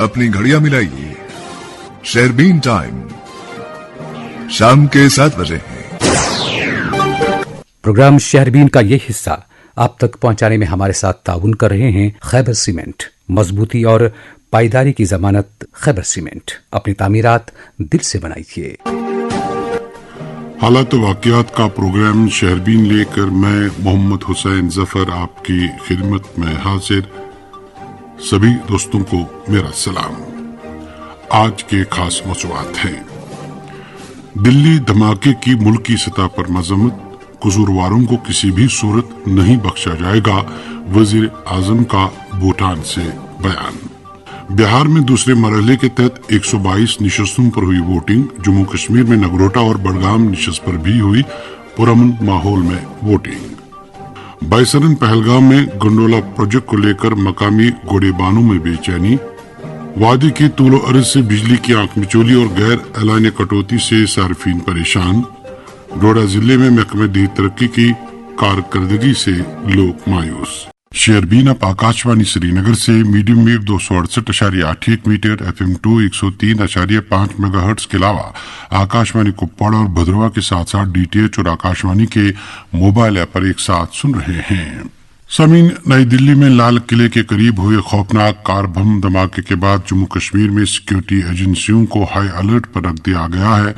अपनी घड़ियां मिलाइए, शेरबीन टाइम शाम के 7 बजे है। प्रोग्राम शहरबीन का ये हिस्सा आप तक पहुंचाने में हमारे साथ ताउन कर रहे हैं खैबर सीमेंट। मजबूती और पायदारी की जमानत खैबर सीमेंट। अपनी तामीरात दिल से बनाइए। हालात वाक़यात का प्रोग्राम शहरबीन लेकर मैं मोहम्मद हुसैन जफर आपकी खिदमत में हाजिर। सभी दोस्तों को मेरा सलाम। आज के खास मौज़ूआत हैं। दिल्ली धमाके की मुल्की सतह पर मजम्मत, कसूरवारों को किसी भी सूरत नहीं बख्शा जाएगा, वजीर आजम का भूटान से बयान। बिहार में दूसरे मरहले के तहत 122 नशस्तों पर हुई वोटिंग। जम्मू कश्मीर में नगरोटा और बडगाम नशस्त पर भी हुई पुरअमन माहौल में वोटिंग। बाईसरन पहलगाम में गंडोला प्रोजेक्ट को लेकर मकामी गोडेबानों में बेचैनी। वादी की तूलो अर्ज से बिजली की आंख मिचौली और गैर एलानी कटौती से सार्फिन परेशान। डोडा जिले में महकमे दी तरक्की की कारकर्दगी से लोग मायूस। शेयरबीन अप आकाशवाणी श्रीनगर से medium wave 268.81 metre, FM 2 103.5 megahertz के अलावा आकाशवाणी कुपवाड़ा और भद्रवा के साथ साथ DTH और आकाशवाणी के मोबाइल ऐप पर एक साथ सुन रहे हैं। समीन, नई दिल्ली में लाल किले के करीब हुए खौफनाक कार बम धमाके के बाद जम्मू कश्मीर में सिक्योरिटी एजेंसियों को हाई अलर्ट पर रख दिया गया है।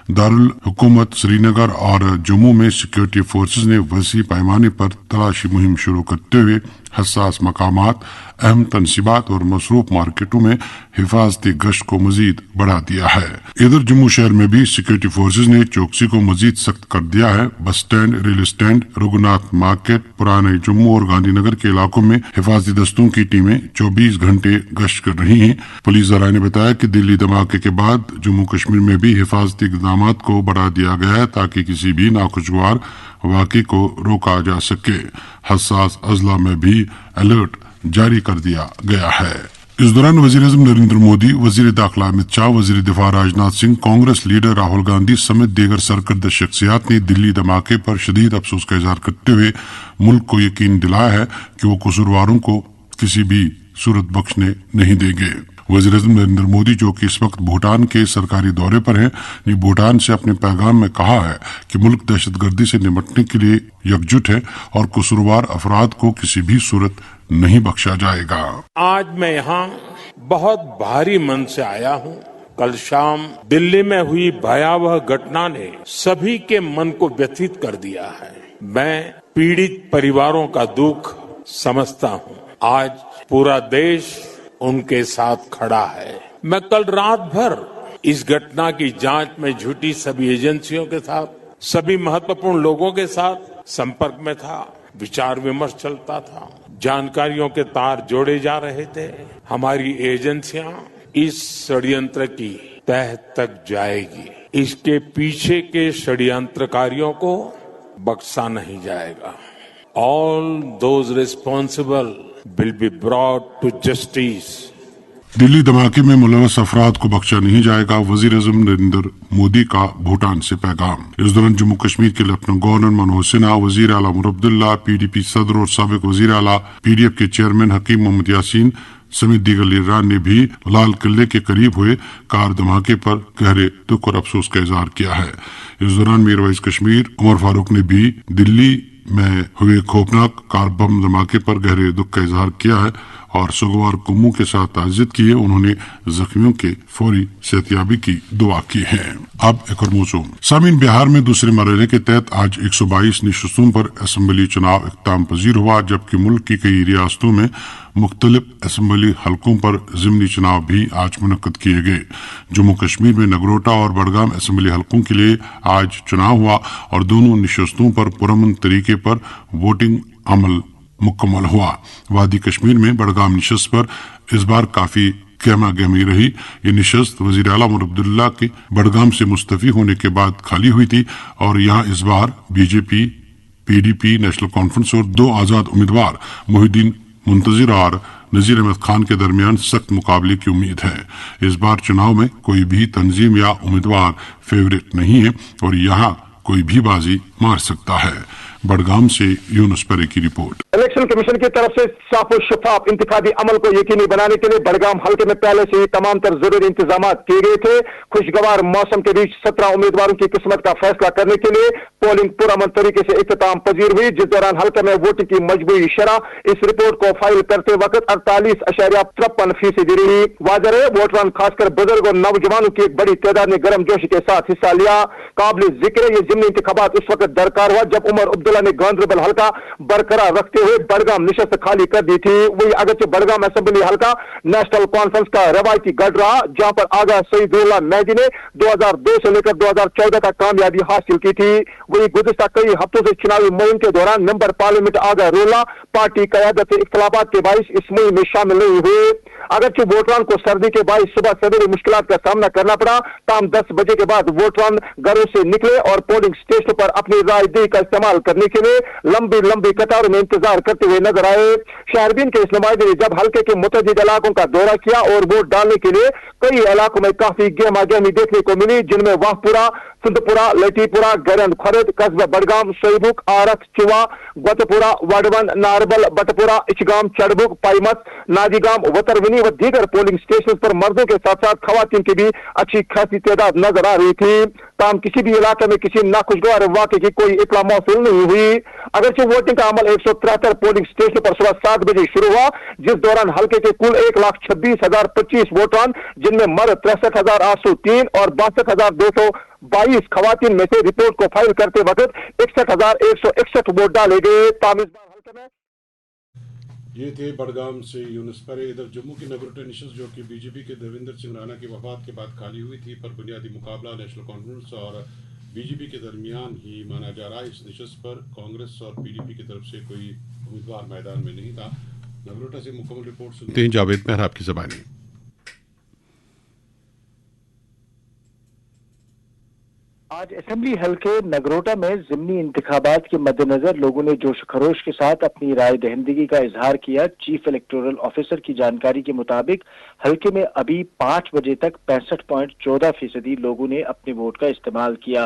दारुल हुकूमत श्रीनगर और जम्मू में सिक्योरिटी फोर्सेस ने वसी पैमाने पर तलाशी मुहिम शुरू करते हुए हसास मकामात, अहम तनसीबात और मसरूफ मार्केटों में हिफाजती गश्त को मजीद बढ़ा दिया है। इधर जम्मू शहर में भी सिक्योरिटी फोर्सेस ने चौकसी को मजीद सख्त कर दिया है। Bus stand, rail stand, Raghunath market, पुराने जम्मू और गांधीनगर के इलाकों में हिफाजती दस्तों की टीमें 24 घंटे गश्त कर रही हैं। पुलिस जराये ने बताया कि दिल्ली धमाके के बाद जम्मू कश्मीर में भी हिफाजती इक़दाम को बढ़ा दिया गया है ताकि किसी भी नाखुशगवार वाक़े को रोका जा सके। हसास अजला में भी अलर्ट जारी कर दिया गया है। इस दौरान वज़ीर-ए-आज़म नरेंद्र मोदी, वज़ीर दाखिला अमित शाह, वज़ीर दिफा राजनाथ सिंह, कांग्रेस लीडर राहुल गांधी समेत दीगर सरकर्दा शख्सियात ने दिल्ली धमाके पर शदीद अफसोस का इजहार करते हुए मुल्क को यकीन दिलाया है कि वो कसूरवारों को किसी भी सूरत बख्शने नहीं देंगे। वज़ीर-ए-आज़म नरेंद्र मोदी, जो कि इस वक्त भूटान के सरकारी दौरे पर हैं, ने भूटान से अपने पैगाम में कहा है कि मुल्क दहशतगर्दी से निपटने के लिए एकजुट है और कसूरवार अफराद को किसी भी सूरत नहीं बख्शा जाएगा। आज मैं यहाँ बहुत भारी मन से आया हूँ। कल शाम दिल्ली में हुई भयावह घटना ने सभी के मन को व्यथित कर दिया है। मैं पीड़ित परिवारों का दुख समझता हूँ। आज पूरा देश उनके साथ खड़ा है। मैं कल रात भर इस घटना की जांच में जुटी सभी एजेंसियों के साथ, सभी महत्वपूर्ण लोगों के साथ संपर्क में था। विचार विमर्श चलता था, जानकारियों के तार जोड़े जा रहे थे। हमारी एजेंसियां इस षड्यंत्र की तह तक जाएगी। इसके पीछे के षड्यंत्रकारियों को बख्शा नहीं जाएगा। All those responsible will be brought to justice. Delhi धमाके में मुलव्वस अफराद को बख्शा नहीं जाएगा, वज़ीर-ए-आज़म नरेंद्र मोदी का भूटान से पैगाम। इस दौरान जम्मू कश्मीर के लेफ्टिनेंट गवर्नर मनोज सिन्हा, वज़ीर आला उमर अब्दुल्ला, PDP सदर और साबिक वज़ीर आला PDF के चेयरमैन हकीम मोहम्मद यासीन समेत दीगर लीडरान ने भी लाल किले के करीब हुए कार धमाके पर गहरे दुख और अफसोस का इजहार किया है। इस दौरान मीर वैस कश्मीर उमर फारूक ने भी दिल्ली में हुए खौफनाक कार बम धमाके पर गहरे दुख का इजहार किया है और सुगवार कुम्मों के साथ ताज़ियत की है। उन्होंने जख्मियों के फौरी सेहतयाबी की दुआ की है। अब एक और मौजूद। सामीन, बिहार में दूसरे मरहले के तहत आज 122 नशस्तों पर असेंबली चुनाव इख्तिताम पजीर हुआ, जबकि मुल्क की कई रियासतों में मुख्तलिफ असेंबली हलकों पर ज़िमनी चुनाव भी आज मुनक्कद किए गए। जम्मू कश्मीर में नगरोटा और बडगाम असेंबली हलकों के लिए आज चुनाव हुआ और दोनों नशस्तों पर पुरअमन तरीके पर वोटिंग अमल मुकम्मल हुआ। वादी कश्मीर में बडगाम नशस्त पर इस बार काफी गहमा गहमी रही। ये नशस्त वज़ीर आला उमर अब्दुल्ला के बडगाम से मुस्तफी होने के बाद खाली हुई थी और यहाँ इस बार BJP, PDP, नेशनल कॉन्फ्रेंस और 2 आजाद उम्मीदवार मोहिउद्दीन मुंतजिर और नजीर अहमद खान के दरमियान सख्त मुकाबले की उम्मीद है। इस बार चुनाव में कोई भी तंजीम या उम्मीदवार फेवरेट नहीं है और यहाँ कोई भी बाजी मार सकता है। बड़गाम से यूनुस परे की रिपोर्ट। इलेक्शन कमीशन की तरफ से साफ और शफाफ इंतखाबी अमल को यकीनी बनाने के लिए बड़गाम हल्के में पहले से ही तमाम तर जरूरी इंतजाम किए गए थे। खुशगवार मौसम के बीच 17 उम्मीदवारों की किस्मत का फैसला करने के लिए पोलिंग पुरअमन तरीके से इख्तिताम पजीर हुई, जिस दौरान हल्के में वोटिंग की मजबूरी शरह इस रिपोर्ट को फाइल करते वक्त 48.53% रही। वाज़ेह है, वोटरान खासकर बुजुर्ग और नौजवानों की एक बड़ी तादाद ने गर्मजोशी के साथ हिस्सा लिया। काबिल जिक्र ये जिमनी इंतखाबात उस वक्त दरकार हुआ जब उमर अब्दुल्ला ने गांधरबल हल्का बरकरार रखते हुए बड़गाम निशस्त खाली कर दी थी। वही अगरचे बड़गाम असेंबली हल्का नेशनल कॉन्फ्रेंस का रवायती गढ़ रहा, जहां पर आगा सईदुल्लाह मेहदी ने 2002 से लेकर 2014 तक कामयाबी हासिल की थी। वही गुज़िश्ता कई हफ्तों से चुनावी मुहिम के दौरान मेंबर पार्लियामेंट आगा रोला पार्टी क़यादत से इख्तिलाफात के बाइस इस मुहिम में शामिल नहीं हुए। अगरचे वोटरान को सर्दी के बाइस सुबह सवेरे मुश्किलात का सामना करना पड़ा, ताम 10 बजे के बाद वोटरान घरों से निकले और पोलिंग स्टेशन पर अपनी राय दही का इस्तेमाल करने के लिए लंबी लंबी कतारों में इंतजार करते हुए नजर आए। शहरबीन के इस नुमाइंदे ने जब हल्के के मुतअद्दिद इलाकों का दौरा किया और वोट डालने के लिए कई इलाकों में काफी गहमा गहमी देखने को मिली, जिनमें वाहपुरा, सिंधपुरा, लटीपुरा, गरंद खरद, कस्बा बड़गाम, सोईबुक, आरख, चिवा, गोतपुरा, वाडवन, नारबल, बटपुरा, इचगाम, चढ़बुक, पाईमत, नाजीगाम, वतरवनी व दीगर पोलिंग स्टेशन पर मर्दों के साथ साथ खवातीन की भी अच्छी खासी तादाद नजर आ रही थी। ताम किसी भी इलाके में किसी नाखुशगवार वाक़े की कोई इत्तला मौसूल नहीं हुई। अगरचे वोटिंग का अमल 173 पोलिंग स्टेशन पर सुबह 7 बजे शुरू हुआ, जिस दौरान हल्के के कुल 1,26,025 वोटरान, जिनमें मर्द 63,803 और 62,222 खवातीन में से रिपोर्ट को फाइल करते वक्त 61,161 वोट डाले गए। तामिज़बार हल्के में ये थे बड़गाम से यूनुस परे। इधर जम्मू की नगरोटा निशस्त जो कि बीजेपी के देवेंद्र सिंह राणा की वफात के बाद खाली हुई थी, पर बुनियादी मुकाबला नेशनल कॉन्फ्रेंस और बीजेपी के दरमियान ही माना जा रहा है। इस निशस्त पर कांग्रेस और पीडीपी की तरफ से कोई उम्मीदवार मैदान में नहीं था। नगरोटा से मुकम्मल रिपोर्ट सुनते हैं जावेद मेहराब की ज़बानी। आज असेंबली हल्के नगरोटा में ज़िमनी इंतखाबात के मद्देनजर लोगों ने जोश खरोश के साथ अपनी राय दहिंदगी का इजहार किया। चीफ इलेक्टोरल ऑफिसर की जानकारी के मुताबिक हल्के में अभी 5 बजे तक 65.14% लोगों ने अपने वोट का इस्तेमाल किया।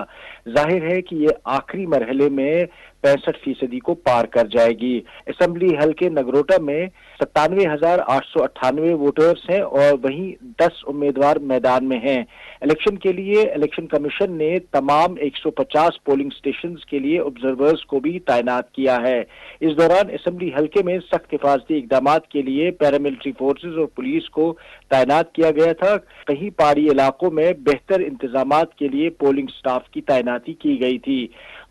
जाहिर है कि ये आखिरी मरहले में 65% को पार कर जाएगी। असेंबली हल्के नगरोटा में 97,898 वोटर्स हैं और वहीं 10 उम्मीदवार मैदान में हैं। इलेक्शन के लिए इलेक्शन कमीशन ने तमाम 150 पोलिंग स्टेशंस के लिए ऑब्जर्वर्स को भी तैनात किया है। इस दौरान असेंबली हल्के में सख्त हिफाजती इकदामात के लिए पैरामिलिट्री फोर्सेस और पुलिस को तैनात किया गया था। कहीं पहाड़ी इलाकों में बेहतर इंतजामात के लिए पोलिंग स्टाफ की तैनाती की गई थी।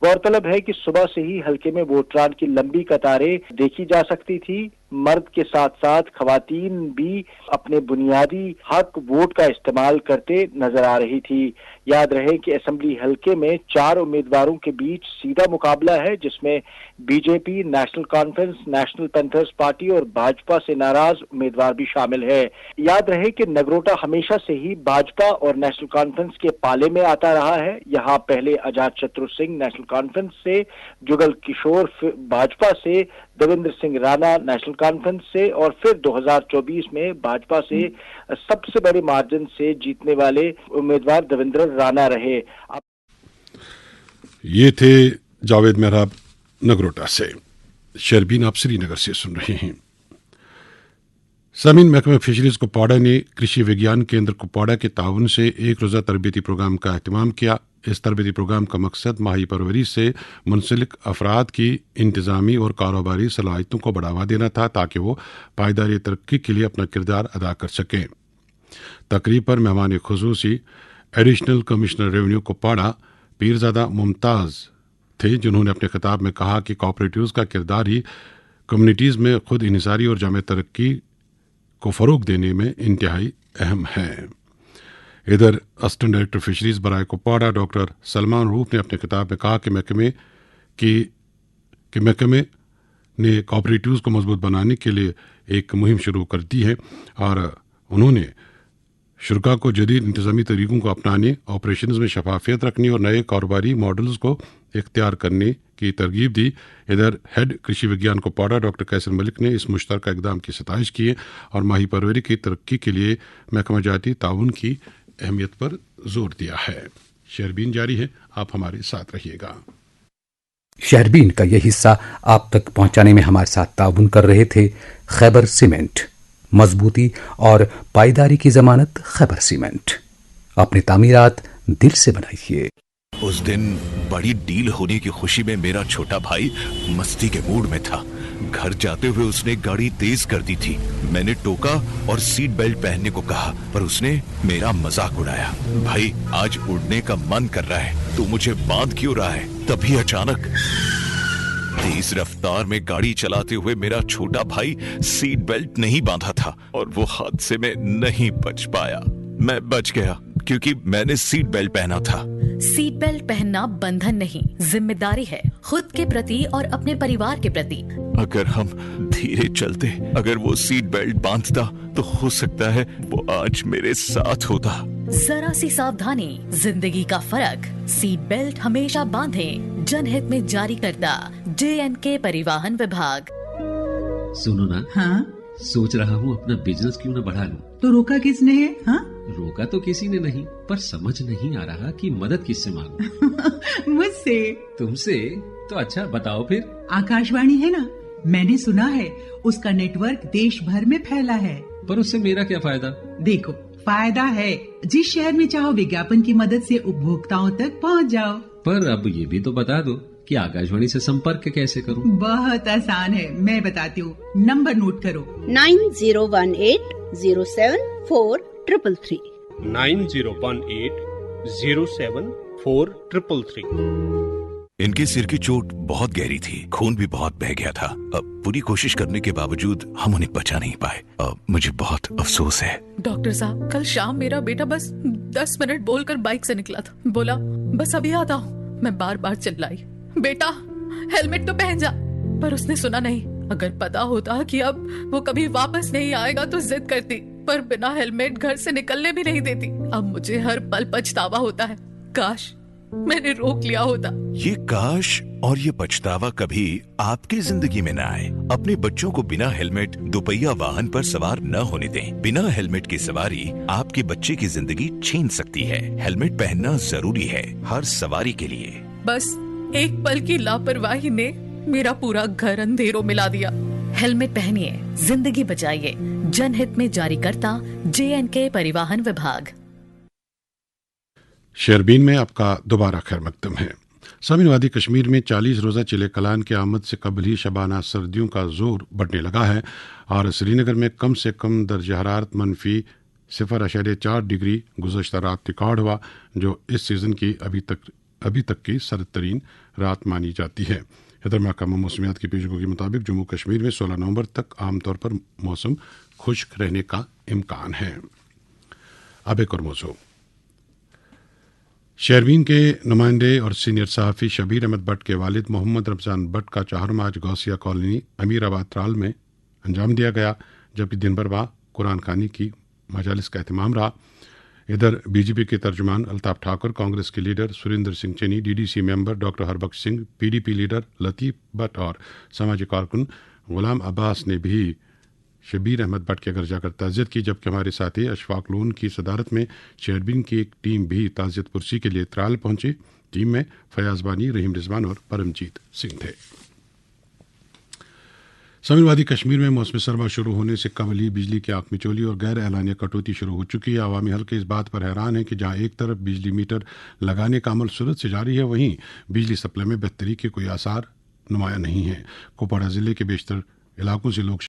गौरतलब है कि सुबह से ही हल्के में वोटरान की लंबी कतारें देखी जा सकती थी। मर्द के साथ साथ खवातीन भी अपने बुनियादी हक वोट का इस्तेमाल करते नजर आ रही थी। याद रहे कि असेंबली हल्के में 4 उम्मीदवारों के बीच सीधा मुकाबला है, जिसमें BJP, national conference, national panthers party और भाजपा से नाराज उम्मीदवार भी शामिल है। याद रहे कि नगरोटा हमेशा से ही भाजपा और नेशनल कॉन्फ्रेंस के पाले में आता रहा है। यहाँ पहले अजात शत्रु सिंह नेशनल कॉन्फ्रेंस से, जुगल किशोर भाजपा से, देवेंद्र सिंह राणा नेशनल कॉन्फ्रेंस से और फिर 2024 में भाजपा से सबसे बड़े मार्जिन से जीतने वाले उम्मीदवार देवेंद्र राणा रहे। ये थे जावेद मेहराब नगरोटा से। शर्बीन आप श्रीनगर से सुन रहे हैं। सामीन, महकमा फिशरीज कुपवाड़ा ने कृषि विज्ञान केंद्र कुपवाड़ा के ताउन से एक रोज़ा तरबियती प्रोग्राम का एहतमाम किया। इस तरबियती प्रोग्राम का मकसद माही परवरी से मुंसलिक अफराद की इंतज़ामी और कारोबारी सलाहियतों को बढ़ावा देना था, ताकि वो पायदारी तरक्की के लिए अपना किरदार अदा कर सकें। तकरीब पर मेहमान खुसूसी additional commissioner revenue Kupwara Peerzada Mumtaz थे, जिन्होंने अपने खिताब में कहा कि कोऑपरेटिव्स का किरदार ही कम्युनिटीज़ में खुद इन्हिसारी और जामे तरक्की को फ़रोग देने में इंतहाई अहम है। इधर असिस्टेंट डायरेक्टर फिशरीज बराए कुपवाड़ा डॉक्टर सलमान रूफ ने अपने किताब में कहा कि महकमे ने कोऑपरेटिव्स को मजबूत बनाने के लिए एक मुहिम शुरू कर दी है और उन्होंने शुरा को जदीद इंतज़ामी तरीक़ों को अपनाने, ऑपरेशंस में शफाफियत रखने और नए कारोबारी मॉडल्स को इख्तियार करने की तरगीब दी। इधर हेड कृषि विज्ञान कुपवाड़ा डॉक्टर कैसर मलिक ने इस मुश्तरका इक़दाम की सताइश की और माही परवरी की तरक्की के लिए महकमा जाती ताउन की अहमियत पर जोर दिया है। شہربین جاری ہے، آپ ہمارے ساتھ رہیے گا۔ شہربین کا یہ حصہ آپ تک پہنچانے میں ہمارے ساتھ تعاون کر رہے تھے خیبر سیمنٹ، مضبوطی اور پائیداری کی ضمانت خیبر سیمنٹ، اپنی تعمیرات دل سے بنائیے۔ اس دن بڑی ڈیل ہونے کی خوشی میں میرا چھوٹا بھائی مستی کے موڈ میں تھا۔ گھر جاتے ہوئے اس نے گاڑی تیز کر دی تھی۔ میں نے ٹوکا اور سیٹ بیلٹ پہننے کو کہا، پر اس نے میرا مذاق اڑایا۔ بھائی آج اڑنے کا من کر رہا ہے، تو مجھے باندھ کیوں رہا ہے؟ تبھی اچانک تیز رفتار میں گاڑی چلاتے ہوئے میرا چھوٹا بھائی سیٹ بیلٹ نہیں باندھا تھا اور وہ حادثے میں نہیں بچ پایا۔ میں بچ گیا کیونکہ میں نے سیٹ بیلٹ پہنا تھا۔ سیٹ بیلٹ پہننا بندھن نہیں، ذمہ داری ہے، خود کے پرتی اور اپنے پریوار کے پرتی۔ اگر ہم دھیرے چلتے، اگر وہ سیٹ بیلٹ باندھتا تو ہو سکتا ہے وہ آج میرے ساتھ ہوتا۔ ذرا سی ساودھانی، زندگی کا فرق۔ سیٹ بیلٹ ہمیشہ باندھیں، جن ہت میں جاری کرتا JNK پریواہن وبھاگ۔ سنو نا، ہاں سوچ رہا ہوں اپنا بزنس کیوں نہ بڑھا لوں۔ تو روکا کس نے ہے؟ ہاں روکا تو کسی نے نہیں، پر سمجھ نہیں آ رہا کہ مدد کس سے مانگوں۔ مجھ سے؟ تم سے؟ تو اچھا بتاؤ پھر۔ آکاش وانی ہے نا، میں نے سنا ہے اس کا نیٹ ورک دیش بھر میں پھیلا ہے۔ پر اس سے میرا کیا فائدہ؟ دیکھو فائدہ ہے، جس شہر میں چاہو وگیاپن کی مدد سے اپبھوکتاؤں تک پہنچ جاؤ۔ پر اب یہ بھی تو بتا دو کہ آکاش وانی سے سمپرک کیسے کروں؟ بہت آسان ہے، میں بتاتی ہوں، نمبر نوٹ کرو۔ 9018074333 9018074333۔ ان کے سر کی چوٹ بہت گہری تھی، خون بھی بہت بہہ گیا تھا۔ پوری کوشش کرنے کے باوجود ہم انہیں بچا نہیں پائے۔ مجھے بہت افسوس ہے۔ ڈاکٹر صاحب، کل شام میرا بیٹا بس 10 منٹ بول کر بائک سے نکلا تھا، بولا بس ابھی آتا ہوں۔ میں بار بار چلائی، بیٹا ہیلمٹ تو پہن جا، پر اس نے سنا نہیں۔ اگر پتا ہوتا کہ اب وہ کبھی واپس نہیں آئے گا تو ضد کرتی، پر بنا ہیلمٹ گھر سے نکلنے بھی نہیں دیتی۔ اب مجھے ہر پل پچھتاوا ہوتا ہے، کاش میں نے روک لیا ہوتا۔ یہ کاش اور یہ پچھتاوا کبھی آپ کی زندگی میں نہ آئے۔ اپنے بچوں کو بنا ہیلمٹ دوپہیا واہن پر سوار نہ ہونے دیں۔ بنا ہیلمٹ کی سواری آپ کے بچے کی زندگی چھین سکتی ہے۔ ہیلمٹ پہننا ضروری ہے ہر سواری کے لیے۔ بس ایک پل کی لاپرواہی نے میرا پورا گھر اندھیروں ملا دیا۔ ہیلمٹ پہنیے، زندگی بچائیے، جن ہت میں جاری کرتا JNK پریواہن وبھاگ۔ شہربین میں آپ کا دوبارہ خیر مقدم ہے۔ سامعین، وادی کشمیر میں 40 روزہ چلے کلان کی آمد سے قبل ہی شبانہ سردیوں کا زور بڑھنے لگا ہے اور سری نگر میں کم سے کم درجہ حرارت -0.4 ڈگری گزشتہ رات ریکارڈ ہوا، جو اس سیزن کی ابھی تک کی سرد ترین رات مانی جاتی ہے۔ ادھر محکمہ موسمیات کی پیشگوئی کے مطابق جموں کشمیر میں 16 نومبر تک عام طور پر موسم خشک رہنے کا امکان ہے۔ اب ایک اور موضوع، شہربین کے نمائندے اور سینئر صحافی شبیر احمد بٹ کے والد محمد رمضان بٹ کا 4 مارچ غوثیہ کالونی امیر آباد ترال میں انجام دیا گیا، جبکہ دن بھر وہاں قرآن خوانی کی مجالس کا اہتمام رہا۔ ادھر BJP کے ترجمان الطاف ٹھاکر، کانگریس کے leader Surinder Singh Chunni, DDC member doctor Harbakhsh Singh, PDP leader Latif Bhat اور سماجی کارکن غلام عباس نے بھی شبیر احمد بٹ کے گھر جا کر تعزیت کی، جبکہ ہمارے ساتھی اشفاق لون کی صدارت میں شہربین کی ایک ٹیم بھی تعزیت پرسی کے لیے ترال پہنچی۔ ٹیم میں فیاض بانی، رحیم رضوان اور پرمجیت سنگھ تھے۔ سامعین، وادی کشمیر میں موسم سرما شروع ہونے سے قبل ہی بجلی کی آنکھ مچولی اور غیر اعلانیہ کٹوتی شروع ہو چکی ہے۔ عوامی حلقے اس بات پر حیران ہیں کہ جہاں ایک طرف بجلی میٹر لگانے کا عمل سرعت سے جاری ہے، وہیں بجلی سپلائی میں بہتری کے کوئی آثار نمایاں نہیں ہیں۔ کپواڑہ ضلع کے بیشتر علاقوں سے لوگ